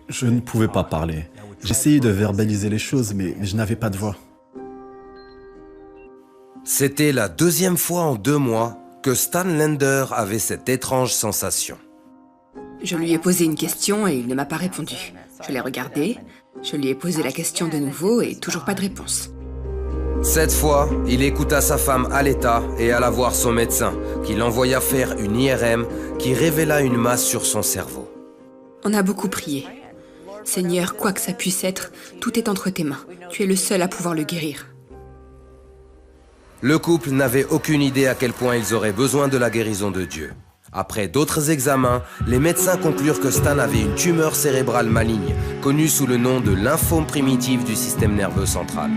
Je ne pouvais pas parler. J'essayais de verbaliser les choses, mais je n'avais pas de voix. C'était la deuxième fois en 2 mois que Stan Lander avait cette étrange sensation. Je lui ai posé une question et il ne m'a pas répondu. Je l'ai regardé, je lui ai posé la question de nouveau et toujours pas de réponse. Cette fois, il écouta sa femme Aletta et alla voir son médecin, qui l'envoya faire une IRM qui révéla une masse sur son cerveau. On a beaucoup prié. Seigneur, quoi que ça puisse être, tout est entre tes mains. Tu es le seul à pouvoir le guérir. Le couple n'avait aucune idée à quel point ils auraient besoin de la guérison de Dieu. Après d'autres examens, les médecins conclurent que Stan avait une tumeur cérébrale maligne, connue sous le nom de lymphome primitif du système nerveux central.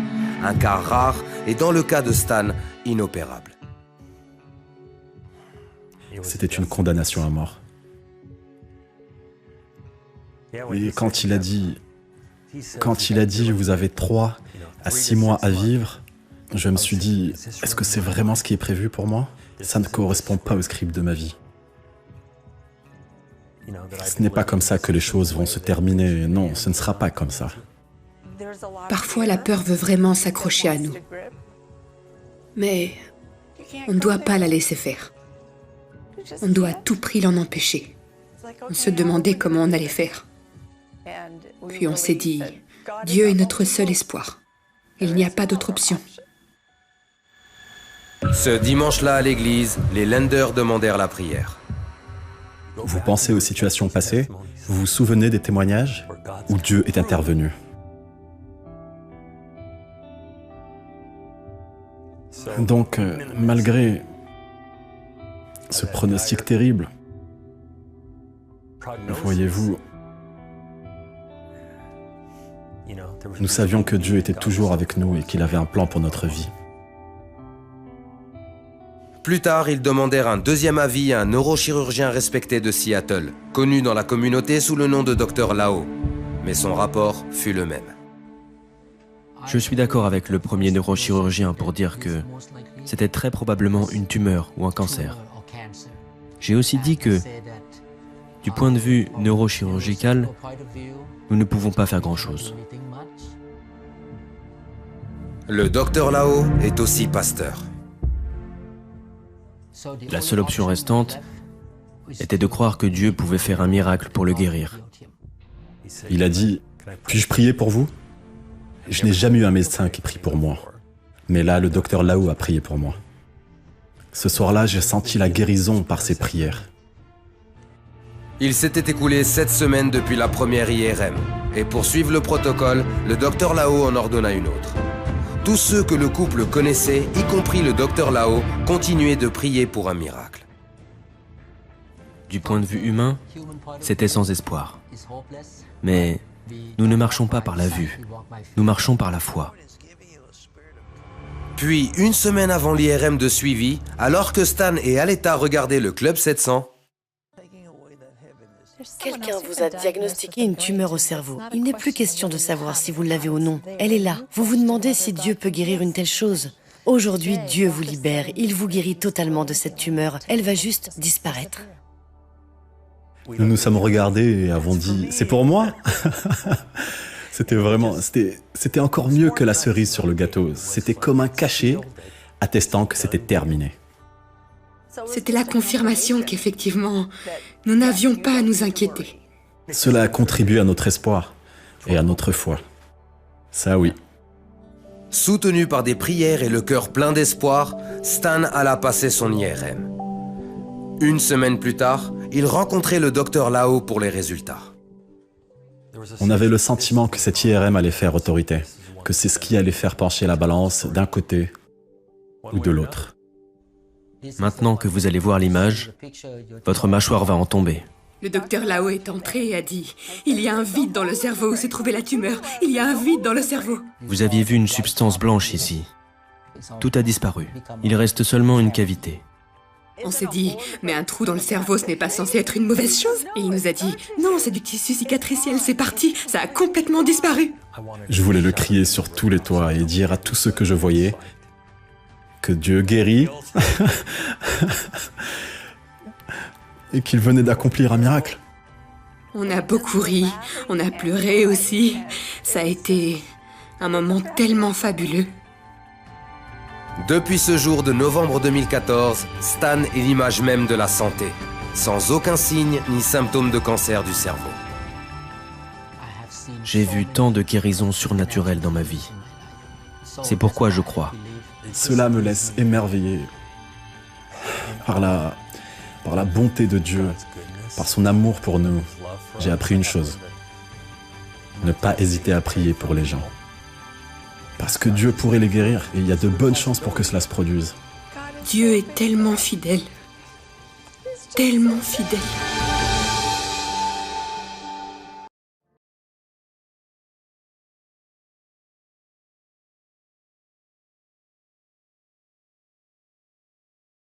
Un cas rare et, dans le cas de Stan, inopérable. C'était une condamnation à mort. Et quand il a dit, vous avez 3 à 6 mois à vivre, je me suis dit, est-ce que c'est vraiment ce qui est prévu pour moi? Ça ne correspond pas au script de ma vie. Ce n'est pas comme ça que les choses vont se terminer. Non, ce ne sera pas comme ça. Parfois, la peur veut vraiment s'accrocher à nous. Mais on ne doit pas la laisser faire. On doit à tout prix l'en empêcher. On se demandait comment on allait faire. Puis on s'est dit, Dieu est notre seul espoir. Il n'y a pas d'autre option. Ce dimanche-là, à l'église, les Lander demandèrent la prière. Vous pensez aux situations passées? Vous vous souvenez des témoignages où Dieu est intervenu? Donc, malgré ce pronostic terrible, voyez-vous, nous savions que Dieu était toujours avec nous et qu'il avait un plan pour notre vie. Plus tard, ils demandèrent un deuxième avis à un neurochirurgien respecté de Seattle, connu dans la communauté sous le nom de Dr Lao. Mais son rapport fut le même. Je suis d'accord avec le premier neurochirurgien pour dire que c'était très probablement une tumeur ou un cancer. J'ai aussi dit que, du point de vue neurochirurgical, nous ne pouvons pas faire grand-chose. Le Dr Lao est aussi pasteur. La seule option restante était de croire que Dieu pouvait faire un miracle pour le guérir. Il a dit, puis-je prier pour vous? Je n'ai jamais eu un médecin qui prie pour moi. Mais là, le docteur Lao a prié pour moi. Ce soir-là, j'ai senti la guérison par ses prières. Il s'était écoulé 7 semaines depuis la première IRM. Et pour suivre le protocole, le Dr Lao en ordonna une autre. Tous ceux que le couple connaissait, y compris le Dr Lao, continuaient de prier pour un miracle. Du point de vue humain, c'était sans espoir. Mais nous ne marchons pas par la vue, nous marchons par la foi. Puis, une semaine avant l'IRM de suivi, alors que Stan et Aletta regardaient le Club 700, quelqu'un vous a diagnostiqué une tumeur au cerveau. Il n'est plus question de savoir si vous l'avez ou non. Elle est là. Vous vous demandez si Dieu peut guérir une telle chose. Aujourd'hui, Dieu vous libère. Il vous guérit totalement de cette tumeur. Elle va juste disparaître. Nous nous sommes regardés et avons dit, c'est pour moi? C'était encore mieux que la cerise sur le gâteau. C'était comme un cachet attestant que c'était terminé. C'était la confirmation qu'effectivement, nous n'avions pas à nous inquiéter. Cela a contribué à notre espoir et à notre foi. Ça oui. soutenu par des prières et le cœur plein d'espoir, Stan alla passer son IRM. Une semaine plus tard, il rencontrait le docteur Lao pour les résultats. On avait le sentiment que cette IRM allait faire autorité, que c'est ce qui allait faire pencher la balance d'un côté ou de l'autre. Maintenant que vous allez voir l'image, votre mâchoire va en tomber. Le docteur Lao est entré et a dit « Il y a un vide dans le cerveau où s'est trouvée la tumeur. Il y a un vide dans le cerveau. » Vous aviez vu une substance blanche ici. Tout a disparu. Il reste seulement une cavité. On s'est dit « Mais un trou dans le cerveau, ce n'est pas censé être une mauvaise chose. » Et il nous a dit « Non, c'est du tissu cicatriciel, c'est parti. Ça a complètement disparu. » Je voulais le crier sur tous les toits et dire à tous ceux que je voyais que Dieu guérit et qu'il venait d'accomplir un miracle. On a beaucoup ri, on a pleuré aussi. Ça a été un moment tellement fabuleux. Depuis ce jour de novembre 2014, Stan est l'image même de la santé, sans aucun signe ni symptôme de cancer du cerveau. J'ai vu tant de guérisons surnaturelles dans ma vie. C'est pourquoi je crois. Cela me laisse émerveillé par la bonté de Dieu, par son amour pour nous. J'ai appris une chose: ne pas hésiter à prier pour les gens. Parce que Dieu pourrait les guérir et il y a de bonnes chances pour que cela se produise. Dieu est tellement fidèle. Tellement fidèle.